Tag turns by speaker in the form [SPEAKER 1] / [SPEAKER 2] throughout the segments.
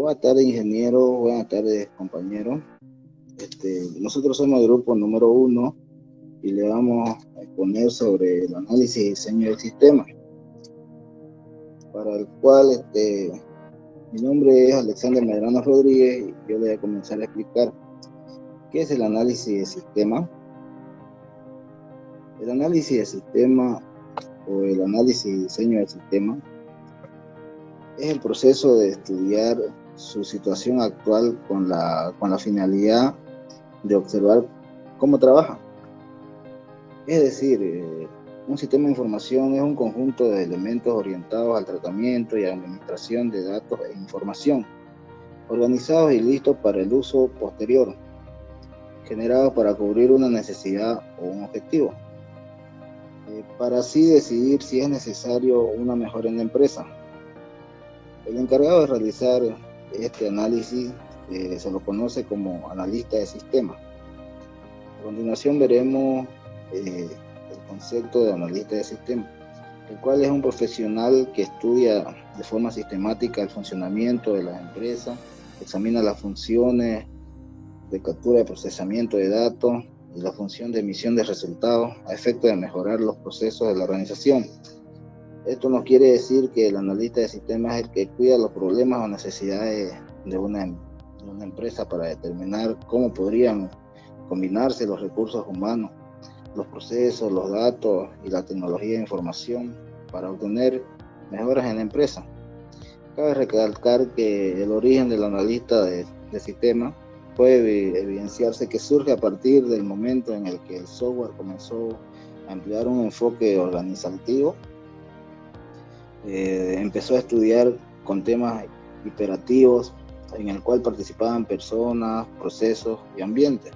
[SPEAKER 1] Buenas tardes, ingeniero. Buenas tardes, compañeros. Nosotros somos el grupo número 1 y le vamos a exponer sobre el análisis y diseño del sistema, para el cual mi nombre es Alexander Medrano Rodríguez y yo le voy a comenzar a explicar qué es el análisis de sistema. El análisis de sistema o el análisis y diseño del sistema es el proceso de estudiar su situación actual con la finalidad de observar cómo trabaja. Es decir, un sistema de información es un conjunto de elementos orientados al tratamiento y administración de datos e información, organizados y listos para el uso posterior, generados para cubrir una necesidad o un objetivo, para así decidir si es necesario una mejora en la empresa. El encargado de realizar este análisis se lo conoce como analista de sistemas. A continuación veremos el concepto de analista de sistemas, el cual es un profesional que estudia de forma sistemática el funcionamiento de las empresas, examina las funciones de captura y procesamiento de datos y la función de emisión de resultados a efecto de mejorar los procesos de la organización. Esto no quiere decir que el analista de sistemas es el que cuida los problemas o necesidades de una empresa para determinar cómo podrían combinarse los recursos humanos, los procesos, los datos y la tecnología de información para obtener mejoras en la empresa. Cabe recalcar que el origen del analista de sistemas puede evidenciarse que surge a partir del momento en el que el software comenzó a emplear un enfoque organizativo. Empezó a estudiar con temas iterativos en el cual participaban personas, procesos y ambientes.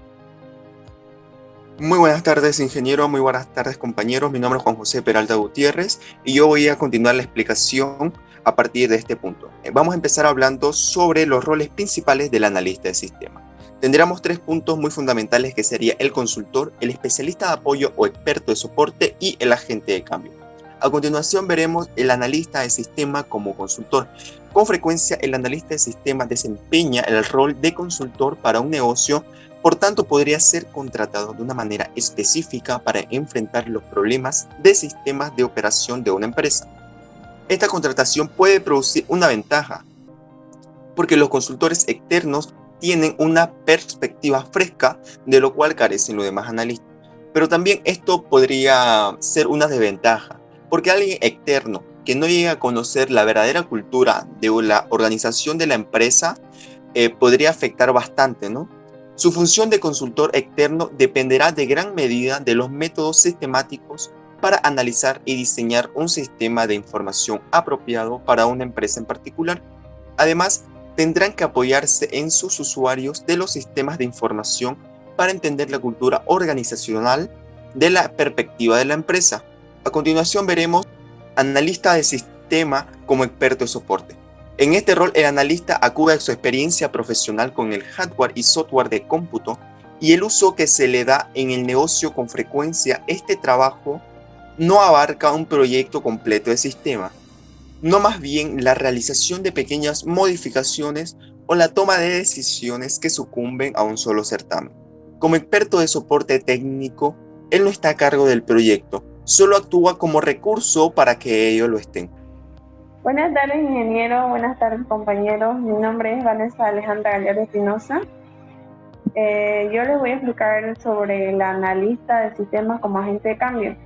[SPEAKER 2] Muy buenas tardes, ingeniero. Muy buenas tardes, compañeros. Mi nombre es Juan José Peralta Gutiérrez y yo voy a continuar la explicación a partir de este punto. Vamos a empezar hablando sobre los roles principales del analista de sistema. Tendríamos 3 puntos muy fundamentales, que sería el consultor, el especialista de apoyo o experto de soporte y el agente de cambio. A continuación veremos el analista de sistema como consultor. Con frecuencia, el analista de sistema desempeña el rol de consultor para un negocio. Por tanto, podría ser contratado de una manera específica para enfrentar los problemas de sistemas de operación de una empresa. Esta contratación puede producir una ventaja, porque los consultores externos tienen una perspectiva fresca, de lo cual carecen los demás analistas. Pero también esto podría ser una desventaja, porque alguien externo que no llega a conocer la verdadera cultura de la organización de la empresa podría afectar bastante, ¿no? Su función de consultor externo dependerá de gran medida de los métodos sistemáticos para analizar y diseñar un sistema de información apropiado para una empresa en particular. Además, tendrán que apoyarse en sus usuarios de los sistemas de información para entender la cultura organizacional de la perspectiva de la empresa. A continuación veremos analista de sistema como experto de soporte. En este rol, el analista acude a su experiencia profesional con el hardware y software de cómputo y el uso que se le da en el negocio. Con frecuencia, este trabajo no abarca un proyecto completo de sistema, no más bien la realización de pequeñas modificaciones o la toma de decisiones que sucumben a un solo certamen. Como experto de soporte técnico, él no está a cargo del proyecto, solo actúa como recurso para que ellos lo estén.
[SPEAKER 3] Buenas tardes, ingeniero. Buenas tardes, compañeros. Mi nombre es Vanessa Alejandra Gallardo Espinosa. Yo les voy a explicar sobre el analista de sistemas como agente de cambio.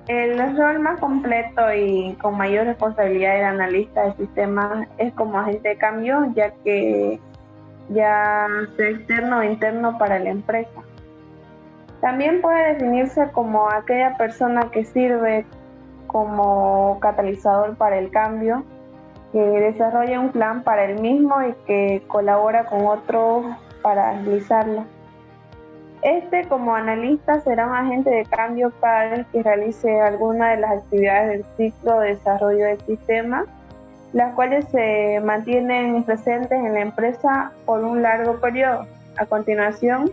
[SPEAKER 3] El rol más completo y con mayor responsabilidad del analista de sistemas es como agente de cambio, ya que ya sea externo o interno para la empresa. También puede definirse como aquella persona que sirve como catalizador para el cambio, que desarrolla un plan para el mismo y que colabora con otros para agilizarlo. Como analista será un agente de cambio cada vez que realice alguna de las actividades del ciclo de desarrollo del sistema, las cuales se mantienen presentes en la empresa por un largo periodo. A continuación,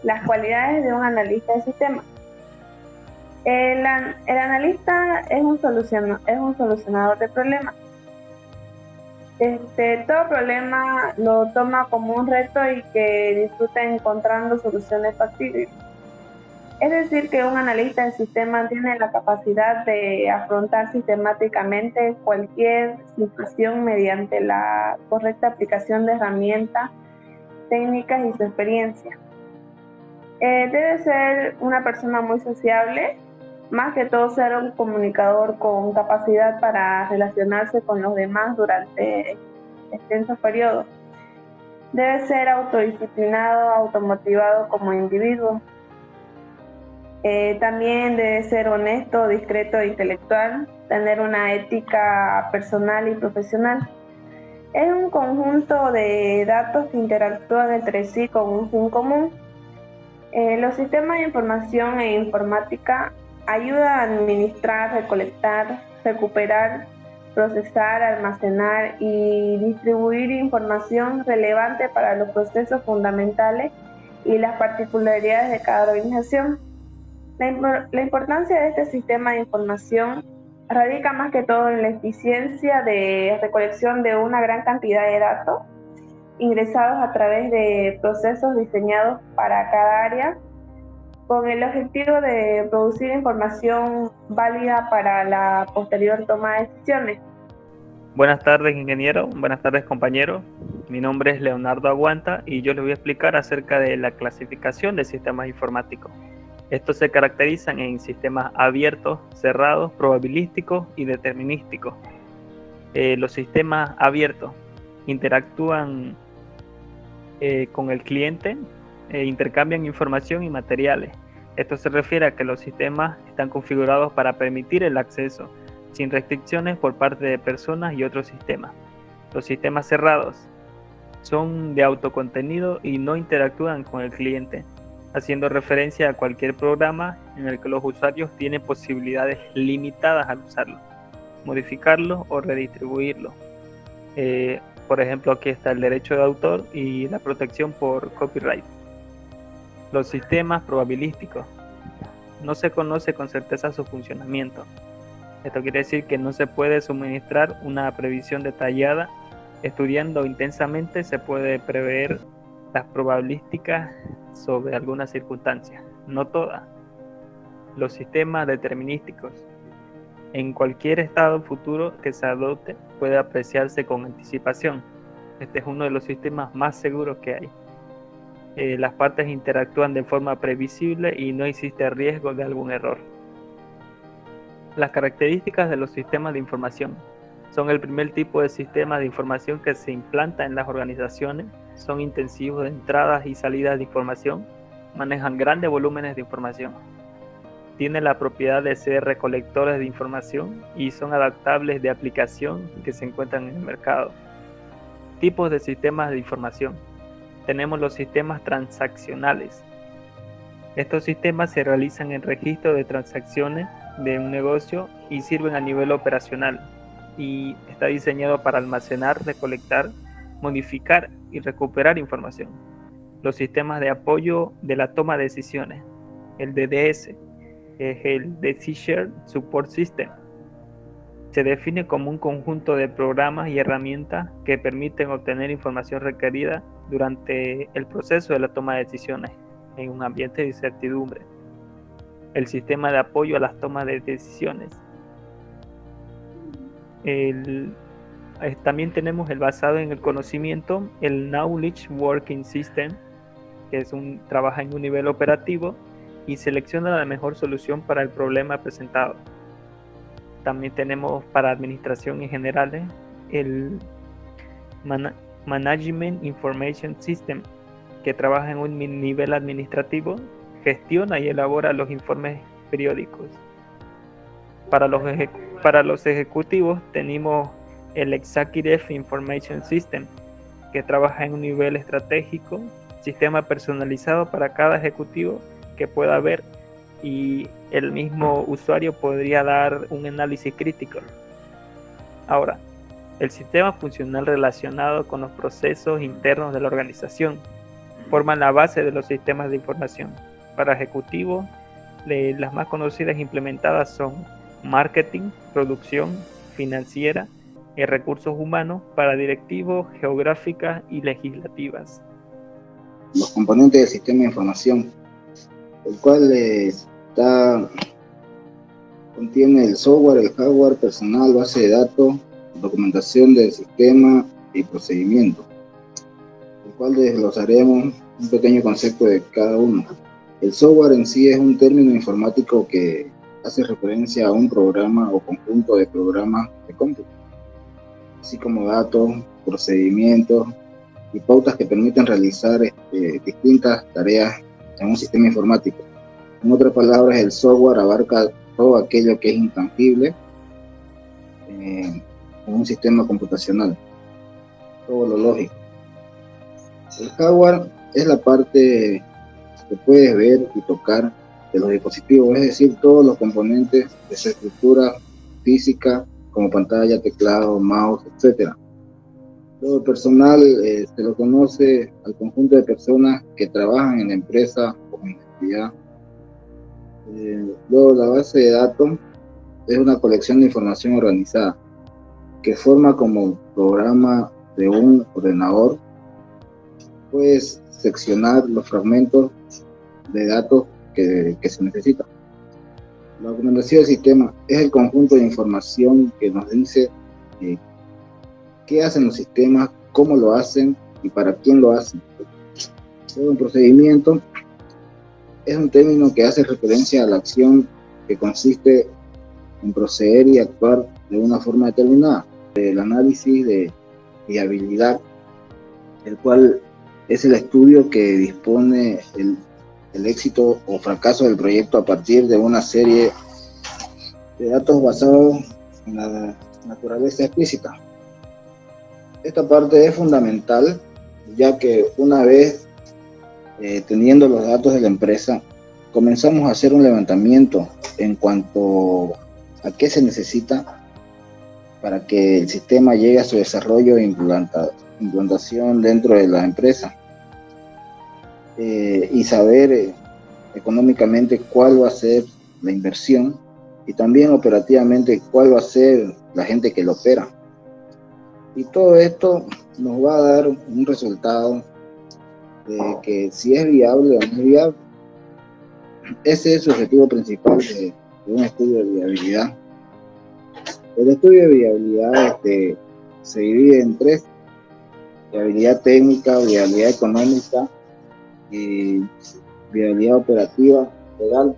[SPEAKER 3] las cualidades de un analista de sistemas. El analista es un solucionador de problemas. Todo problema lo toma como un reto y que disfruta encontrando soluciones factibles. Es decir, que un analista de sistema tiene la capacidad de afrontar sistemáticamente cualquier situación mediante la correcta aplicación de herramientas, técnicas y su experiencia. Debe ser una persona muy sociable, más que todo ser un comunicador con capacidad para relacionarse con los demás durante extensos periodos. Debe ser autodisciplinado, automotivado como individuo. También debe ser honesto, discreto e intelectual, tener una ética personal y profesional. Es un conjunto de datos que interactúan entre sí con un fin común. Los sistemas de información e informática ayudan a administrar, recolectar, recuperar, procesar, almacenar y distribuir información relevante para los procesos fundamentales y las particularidades de cada organización. La importancia de este sistema de información radica más que todo en la eficiencia de recolección de una gran cantidad de datos ingresados a través de procesos diseñados para cada área, con el objetivo de producir información válida para la posterior toma de decisiones.
[SPEAKER 4] Buenas tardes, ingeniero. Buenas tardes, compañero. Mi nombre es Leonardo Aguanta y yo les voy a explicar acerca de la clasificación de sistemas informáticos. Estos se caracterizan en sistemas abiertos, cerrados, probabilísticos y determinísticos. Los sistemas abiertos interactúan con el cliente e intercambian información y materiales. Esto se refiere a que los sistemas están configurados para permitir el acceso sin restricciones por parte de personas y otros sistemas. Los sistemas cerrados son de autocontenido y no interactúan con el cliente, haciendo referencia a cualquier programa en el que los usuarios tienen posibilidades limitadas al usarlo, modificarlo o redistribuirlo. Por ejemplo, aquí está el derecho de autor y la protección por copyright. Los sistemas probabilísticos. No se conoce con certeza su funcionamiento. Esto quiere decir que no se puede suministrar una previsión detallada. Estudiando intensamente se puede prever las probabilísticas sobre algunas circunstancias, no todas. Los sistemas determinísticos. En cualquier estado futuro que se adopte puede apreciarse con anticipación. Este es uno de los sistemas más seguros que hay. Las partes interactúan de forma previsible y no existe riesgo de algún error. Las características de los sistemas de información. Son el primer tipo de sistema de información que se implanta en las organizaciones. Son intensivos de entradas y salidas de información. Manejan grandes volúmenes de información. Tienen la propiedad de ser recolectores de información y son adaptables de aplicación que se encuentran en el mercado. Tipos de sistemas de información. Tenemos los sistemas transaccionales. Estos sistemas se realizan en registro de transacciones de un negocio y sirven a nivel operacional, y está diseñado para almacenar, recolectar, modificar y recuperar información. Los sistemas de apoyo de la toma de decisiones. El DDS es el Decision Support System. Se define como un conjunto de programas y herramientas que permiten obtener información requerida durante el proceso de la toma de decisiones en un ambiente de incertidumbre. El sistema de apoyo a las tomas de decisiones. También tenemos el basado en el conocimiento, el Knowledge Working System, que trabaja en un nivel operativo y selecciona la mejor solución para el problema presentado. También tenemos para administración en general el Management Information System, que trabaja en un nivel administrativo, gestiona y elabora los informes periódicos. Para los ejecutivos tenemos el Executive Information System, que trabaja en un nivel estratégico, sistema personalizado para cada ejecutivo que pueda ver, y el mismo usuario podría dar un análisis crítico. Ahora, el sistema funcional relacionado con los procesos internos de la organización forman la base de los sistemas de información. Para ejecutivos, las más conocidas e implementadas son marketing, producción, financiera, recursos humanos para directivos, geográficas y legislativas.
[SPEAKER 1] Los componentes del sistema de información, el cual contiene el software, el hardware, personal, base de datos, documentación del sistema y procedimiento, el cual desglosaremos un pequeño concepto de cada uno. El software en sí es un término informático que hace referencia a un programa o conjunto de programas de cómputo, así como datos, procedimientos y pautas que permiten realizar distintas tareas en un sistema informático. En otras palabras, el software abarca todo aquello que es intangible en un sistema computacional, todo lo lógico. El hardware es la parte que puedes ver y tocar de los dispositivos, es decir, todos los componentes de su estructura física, como pantalla, teclado, mouse, etc. Luego el personal se lo conoce al conjunto de personas que trabajan en la empresa o en la actividad. Luego la base de datos es una colección de información organizada que forma como programa de un ordenador. Puedes seccionar los fragmentos de datos que se necesitan. La documentación del sistema es el conjunto de información que nos dice qué hacen los sistemas, cómo lo hacen y para quién lo hacen. Todo un procedimiento es un término que hace referencia a la acción que consiste en proceder y actuar de una forma determinada. El análisis de viabilidad, el cual es el estudio que dispone el éxito o fracaso del proyecto a partir de una serie de datos basados en la naturaleza explícita. Esta parte es fundamental, ya que una vez teniendo los datos de la empresa, comenzamos a hacer un levantamiento en cuanto a qué se necesita para que el sistema llegue a su desarrollo e implantación dentro de la empresa, y saber económicamente cuál va a ser la inversión y también operativamente cuál va a ser la gente que lo opera. Y todo esto nos va a dar un resultado de que si es viable o no es viable. Ese es su objetivo principal de un estudio de viabilidad. El estudio de viabilidad se divide en tres: viabilidad técnica, viabilidad económica y viabilidad operativa legal,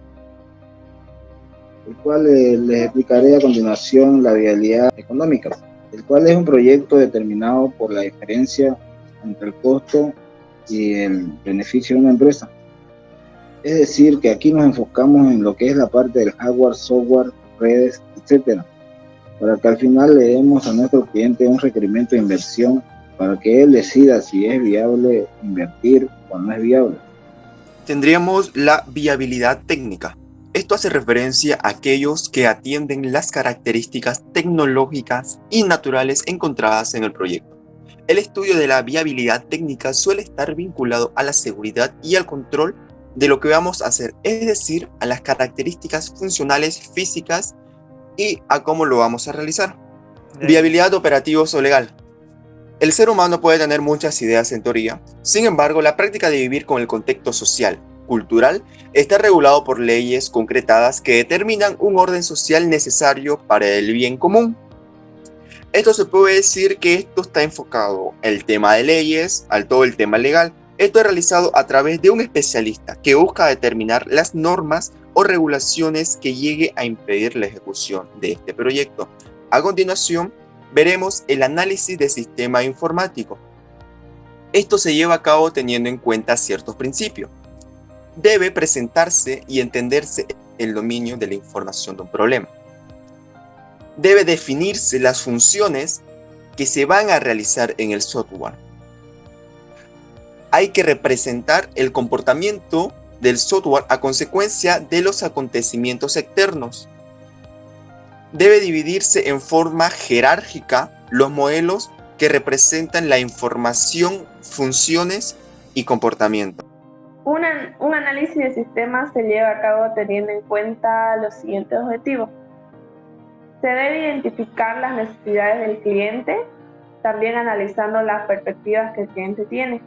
[SPEAKER 1] el cual les explicaré a continuación la viabilidad económica, el cual es un proyecto determinado por la diferencia entre el costo y el beneficio de una empresa. Es decir, que aquí nos enfocamos en lo que es la parte del hardware, software, redes, etcétera, para que al final le demos a nuestro cliente un requerimiento de inversión para que él decida si es viable invertir o no es viable.
[SPEAKER 2] Tendríamos la viabilidad técnica. Esto hace referencia a aquellos que atienden las características tecnológicas y naturales encontradas en el proyecto. El estudio de la viabilidad técnica suele estar vinculado a la seguridad y al control de lo que vamos a hacer, es decir, a las características funcionales físicas y a cómo lo vamos a realizar. Viabilidad operativa o legal. El ser humano puede tener muchas ideas en teoría, sin embargo, la práctica de vivir con el contexto social, cultural, está regulado por leyes concretadas que determinan un orden social necesario para el bien común. Esto se puede decir que esto está enfocado el tema de leyes al todo el tema legal. Esto es realizado a través de un especialista que busca determinar las normas o regulaciones que llegue a impedir la ejecución de este proyecto. A continuación, veremos el análisis de sistema informático. Esto se lleva a cabo teniendo en cuenta ciertos principios. Debe presentarse y entenderse el dominio de la información de un problema. Debe definirse las funciones que se van a realizar en el software. Hay que representar el comportamiento del software a consecuencia de los acontecimientos externos. Debe dividirse en forma jerárquica los modelos que representan la información, funciones y comportamiento.
[SPEAKER 3] Un análisis de sistemas se lleva a cabo teniendo en cuenta los siguientes objetivos. Se debe identificar las necesidades del cliente, también analizando las perspectivas que el cliente tiene.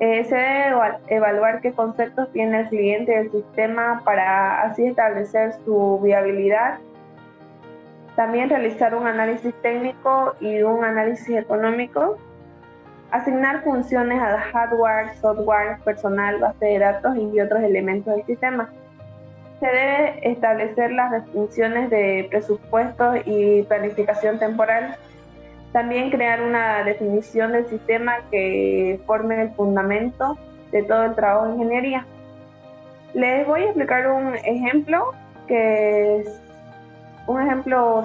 [SPEAKER 3] Se debe evaluar qué conceptos tiene el cliente del sistema para así establecer su viabilidad. También realizar un análisis técnico y un análisis económico. Asignar funciones al hardware, software, personal, base de datos y otros elementos del sistema. Se debe establecer las definiciones de presupuestos y planificación temporal. También crear una definición del sistema que forme el fundamento de todo el trabajo de ingeniería. Les voy a explicar un ejemplo,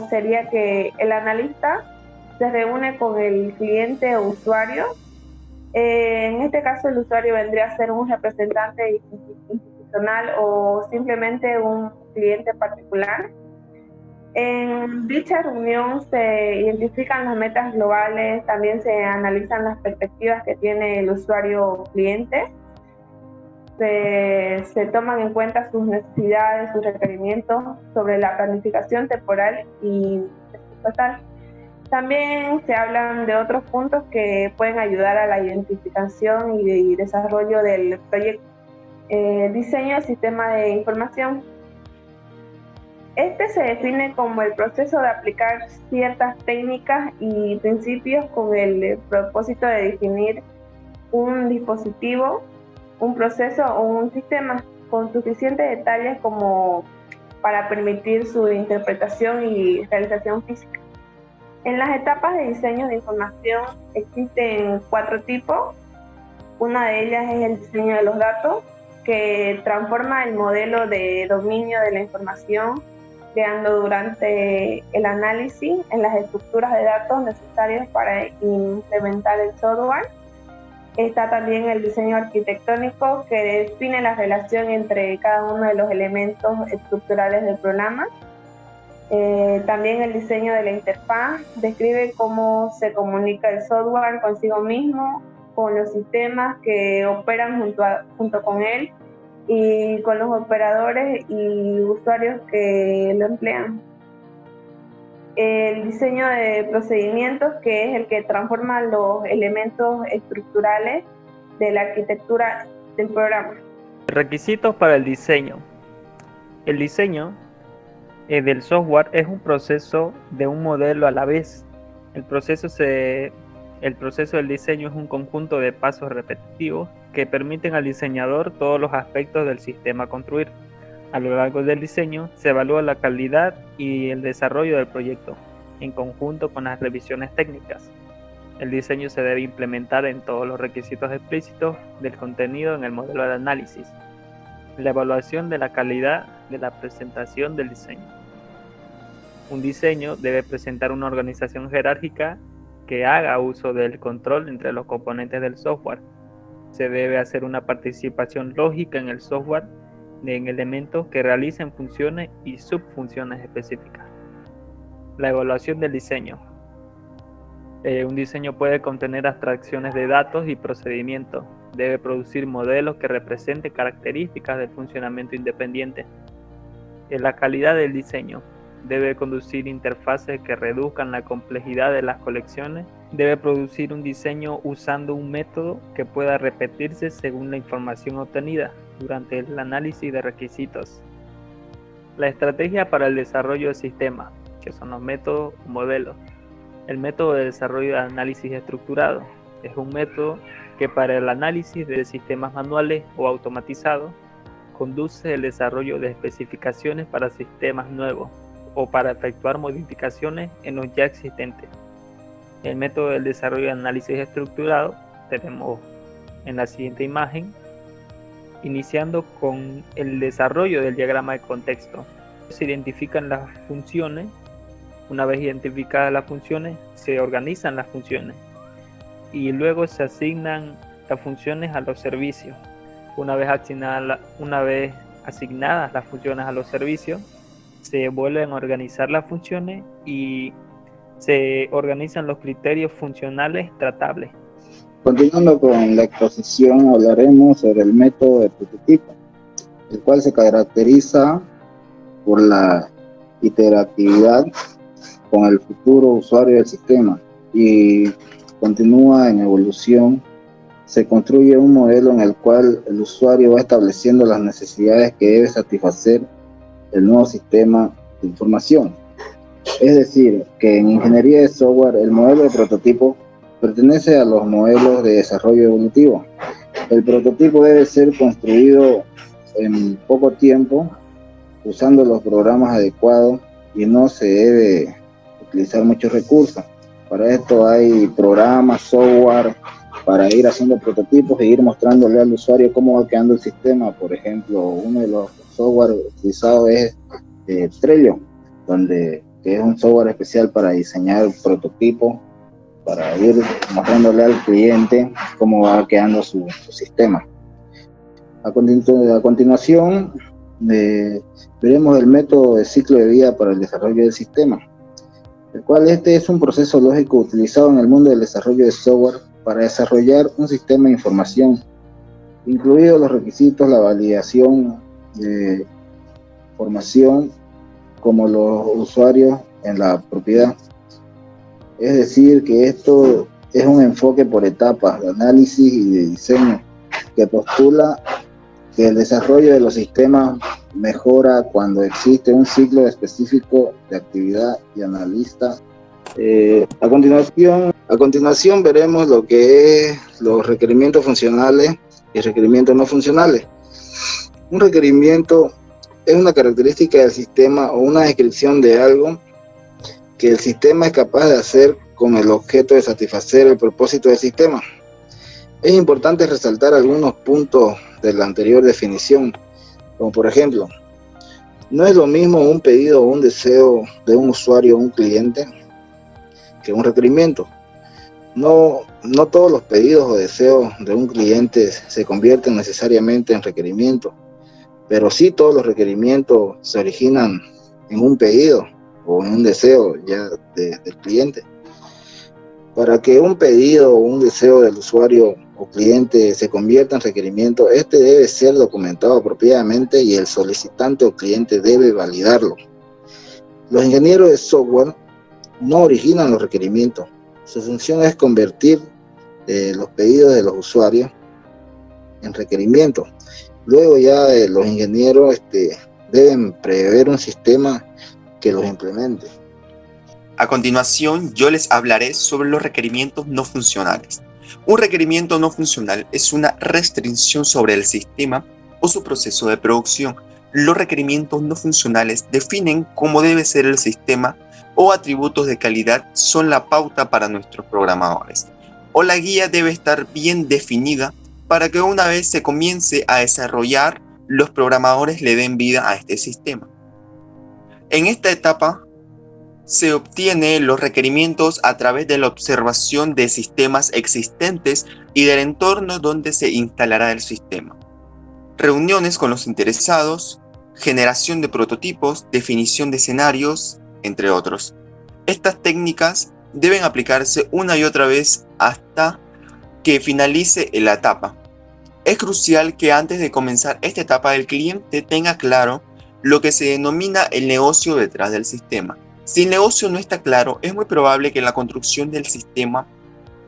[SPEAKER 3] sería que el analista se reúne con el cliente o usuario. En este caso el usuario vendría a ser un representante institucional o simplemente un cliente particular. En dicha reunión se identifican las metas globales, también se analizan las perspectivas que tiene el usuario cliente, se toman en cuenta sus necesidades, sus requerimientos sobre la planificación temporal y presupuestal. También se hablan de otros puntos que pueden ayudar a la identificación y desarrollo del proyecto. Diseño del sistema de información. Este se define como el proceso de aplicar ciertas técnicas y principios con el propósito de definir un dispositivo, un proceso o un sistema con suficientes detalles como para permitir su interpretación y realización física. En las etapas de diseño de información existen 4 tipos. Una de ellas es el diseño de los datos, que transforma el modelo de dominio de la información, creando durante el análisis en las estructuras de datos necesarias para implementar el software. Está también el diseño arquitectónico, que define la relación entre cada uno de los elementos estructurales del programa. También el diseño de la interfaz describe cómo se comunica el software consigo mismo, con los sistemas que operan junto con él y con los operadores y usuarios que lo emplean. El diseño de procedimientos, que es el que transforma los elementos estructurales de la arquitectura del programa.
[SPEAKER 4] Requisitos para el diseño. El diseño del software es un proceso de un modelo a la vez. El proceso del diseño es un conjunto de pasos repetitivos que permiten al diseñador todos los aspectos del sistema a construir. A lo largo del diseño se evalúa la calidad y el desarrollo del proyecto, en conjunto con las revisiones técnicas. El diseño se debe implementar en todos los requisitos explícitos del contenido en el modelo de análisis. La evaluación de la calidad de la presentación del diseño. Un diseño debe presentar una organización jerárquica que haga uso del control entre los componentes del software. Se debe hacer una participación lógica en el software en elementos que realicen funciones y subfunciones específicas. La evaluación del diseño. Un diseño puede contener abstracciones de datos y procedimientos. Debe producir modelos que representen características del funcionamiento independiente. La calidad del diseño. Debe conducir interfaces que reduzcan la complejidad de las colecciones. Debe producir un diseño usando un método que pueda repetirse según la información obtenida durante el análisis de requisitos. La estrategia para el desarrollo de sistemas, que son los métodos o modelos. El método de desarrollo de análisis estructurado es un método que para el análisis de sistemas manuales o automatizados conduce el desarrollo de especificaciones para sistemas nuevos o para efectuar modificaciones en los ya existentes. El método del desarrollo de análisis estructurado tenemos en la siguiente imagen, iniciando con el desarrollo del diagrama de contexto. Se identifican las funciones. Una vez identificadas las funciones, se organizan las funciones y luego se asignan las funciones a los servicios. Una vez asignadas las funciones a los servicios, se vuelven a organizar las funciones y se organizan los criterios funcionales tratables.
[SPEAKER 1] Continuando con la exposición, hablaremos sobre el método de prototipo, el cual se caracteriza por la interactividad con el futuro usuario del sistema y continúa en evolución. Se construye un modelo en el cual el usuario va estableciendo las necesidades que debe satisfacer el nuevo sistema de información. Es decir, que en ingeniería de software el modelo de prototipo pertenece a los modelos de desarrollo evolutivo. El prototipo debe ser construido en poco tiempo, usando los programas adecuados, y no se debe utilizar muchos recursos. Para esto hay programas, software, para ir haciendo prototipos e ir mostrándole al usuario cómo va quedando el sistema. Por ejemplo, uno de los software utilizados es Trello, que es un software especial para diseñar prototipos, para ir mostrándole al cliente cómo va quedando su sistema. A continuación, veremos el método de ciclo de vida para el desarrollo del sistema, el cual es un proceso lógico utilizado en el mundo del desarrollo de software para desarrollar un sistema de información, incluidos los requisitos, la validación de información, como los usuarios en la propiedad. Es decir, que esto es un enfoque por etapas de análisis y de diseño que postula que el desarrollo de los sistemas mejora cuando existe un ciclo específico de actividad y analista. A continuación veremos lo que es los requerimientos funcionales y requerimientos no funcionales. Un requerimiento es una característica del sistema o una descripción de algo que el sistema es capaz de hacer con el objeto de satisfacer el propósito del sistema. Es importante resaltar algunos puntos de la anterior definición, como por ejemplo, no es lo mismo un pedido o un deseo de un usuario o un cliente que un requerimiento. No todos los pedidos o deseos de un cliente se convierten necesariamente en requerimientos, pero sí todos los requerimientos se originan en un pedido o en un deseo ya del cliente. Para que un pedido o un deseo del usuario o cliente se convierta en requerimiento, este debe ser documentado apropiadamente y el solicitante o cliente debe validarlo. Los ingenieros de software no originan los requerimientos. Su función es convertir los pedidos de los usuarios en requerimientos. Luego ya los ingenieros deben prever un sistema que los implemente.
[SPEAKER 2] A continuación, yo les hablaré sobre los requerimientos no funcionales. Un requerimiento no funcional es una restricción sobre el sistema o su proceso de producción. Los requerimientos no funcionales definen cómo debe ser el sistema o atributos de calidad son la pauta para nuestros programadores. O la guía debe estar bien definida para que una vez se comience a desarrollar, los programadores le den vida a este sistema. En esta etapa, se obtienen los requerimientos a través de la observación de sistemas existentes y del entorno donde se instalará el sistema. Reuniones con los interesados, generación de prototipos, definición de escenarios, entre otros. Estas técnicas deben aplicarse una y otra vez hasta que finalice la etapa. Es crucial que antes de comenzar esta etapa el cliente tenga claro lo que se denomina el negocio detrás del sistema. Si el negocio no está claro, es muy probable que la construcción del sistema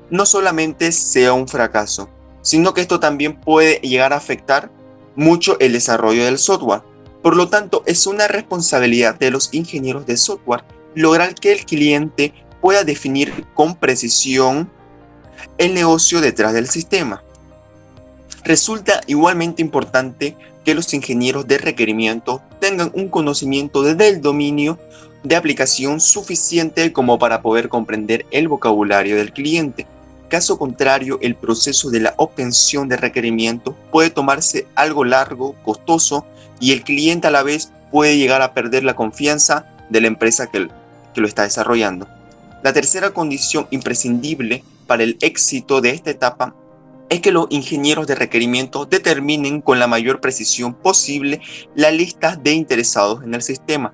[SPEAKER 2] no solamente sea un fracaso, sino que esto también puede llegar a afectar mucho el desarrollo del software. Por lo tanto, es una responsabilidad de los ingenieros de software lograr que el cliente pueda definir con precisión el negocio detrás del sistema. Resulta igualmente importante que los ingenieros de requerimiento tengan un conocimiento del dominio de aplicación suficiente como para poder comprender el vocabulario del cliente. Caso contrario, el proceso de la obtención de requerimientos puede tomarse algo largo, costoso, y el cliente a la vez puede llegar a perder la confianza de la empresa que lo está desarrollando. La tercera condición imprescindible para el éxito de esta etapa es que los ingenieros de requerimiento determinen con la mayor precisión posible la lista de interesados en el sistema.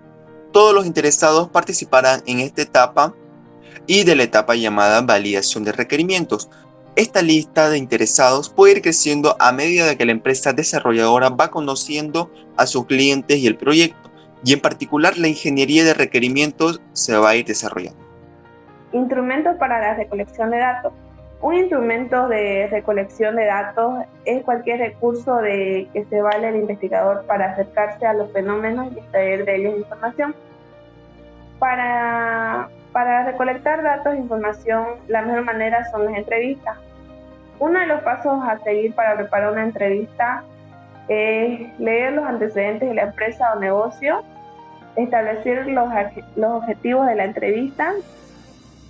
[SPEAKER 2] Todos los interesados participarán en esta etapa y de la etapa llamada validación de requerimientos. Esta lista de interesados puede ir creciendo a medida de que la empresa desarrolladora va conociendo a sus clientes y el proyecto. y en particular la ingeniería de requerimientos se va a ir desarrollando.
[SPEAKER 3] Instrumentos para la recolección de datos. Un instrumento de recolección de datos es cualquier recurso que se vale el investigador para acercarse a los fenómenos y extraer de ellos información. Para recolectar datos e información, la mejor manera son las entrevistas. Uno de los pasos a seguir para preparar una entrevista es leer los antecedentes de la empresa o negocio, establecer los objetivos de la entrevista,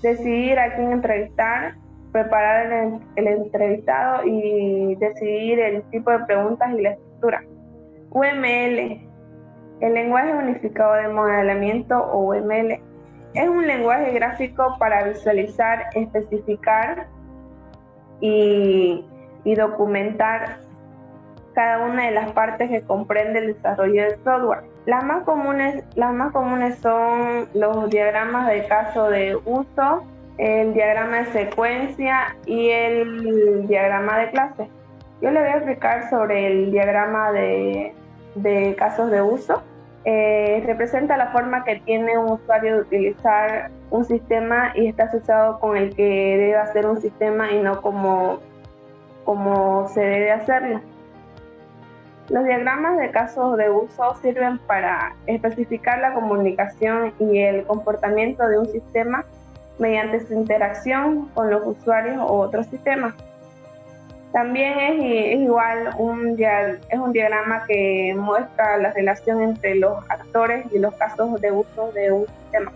[SPEAKER 3] decidir a quién entrevistar, preparar el entrevistado y decidir el tipo de preguntas y la estructura. UML, el lenguaje unificado de modelamiento o UML, es un lenguaje gráfico para visualizar, especificar y documentar cada una de las partes que comprende el desarrollo del software. Las más comunes son los diagramas de caso de uso, el diagrama de secuencia y el diagrama de clase. Yo le voy a explicar sobre el diagrama de casos de uso. Representa la forma que tiene un usuario de utilizar un sistema y está asociado con el que debe hacer un sistema y no como se debe hacerlo. Los diagramas de casos de uso sirven para especificar la comunicación y el comportamiento de un sistema mediante su interacción con los usuarios o otros sistemas. También es un diagrama que muestra la relación entre los actores y los casos de uso de un sistema.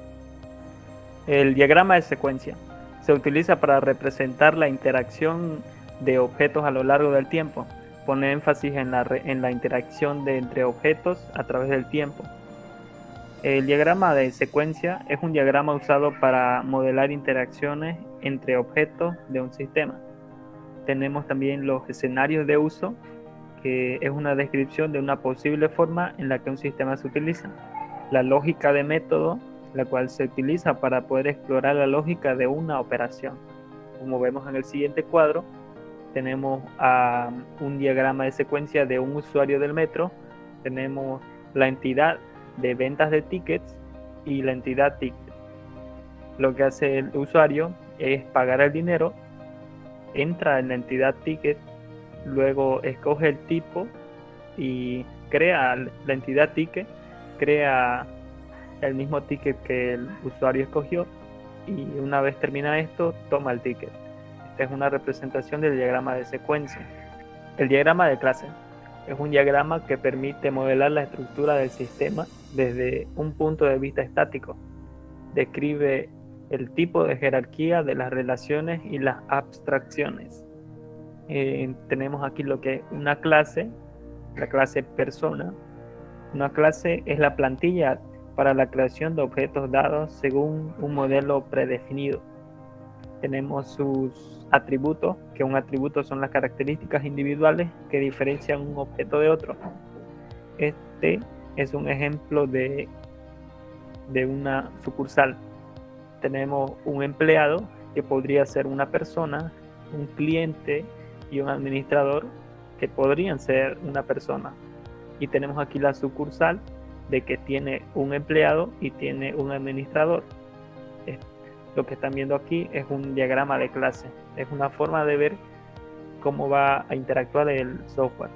[SPEAKER 4] El diagrama de secuencia se utiliza para representar la interacción de objetos a lo largo del tiempo. Pone énfasis en la interacción entre objetos a través del tiempo. El diagrama de secuencia es un diagrama usado para modelar interacciones entre objetos de un sistema. Tenemos también los escenarios de uso, que es una descripción de una posible forma en la que un sistema se utiliza. La lógica de método, la cual se utiliza para poder explorar la lógica de una operación. Como vemos en el siguiente cuadro, tenemos un diagrama de secuencia de un usuario del metro. Tenemos la entidad de ventas de tickets y la entidad ticket. Lo que hace el usuario es pagar el dinero, entra en la entidad ticket, luego escoge el tipo y crea la entidad ticket, crea el mismo ticket que el usuario escogió y una vez termina esto, toma el ticket. Esta es una representación del diagrama de secuencia. El diagrama de clase es un diagrama que permite modelar la estructura del sistema desde un punto de vista estático. Describe el tipo de jerarquía de las relaciones y las abstracciones. Tenemos aquí lo que es una clase, la clase persona. Una clase es la plantilla para la creación de objetos dados según un modelo predefinido. Tenemos sus atributos, que un atributo son las características individuales que diferencian un objeto de otro. Este es un ejemplo de una sucursal. Tenemos un empleado, que podría ser una persona, un cliente y un administrador, que podrían ser una persona. Y tenemos aquí la sucursal de que tiene un empleado y tiene un administrador. Lo que están viendo aquí es un diagrama de clase. Es una forma de ver cómo va a interactuar el software.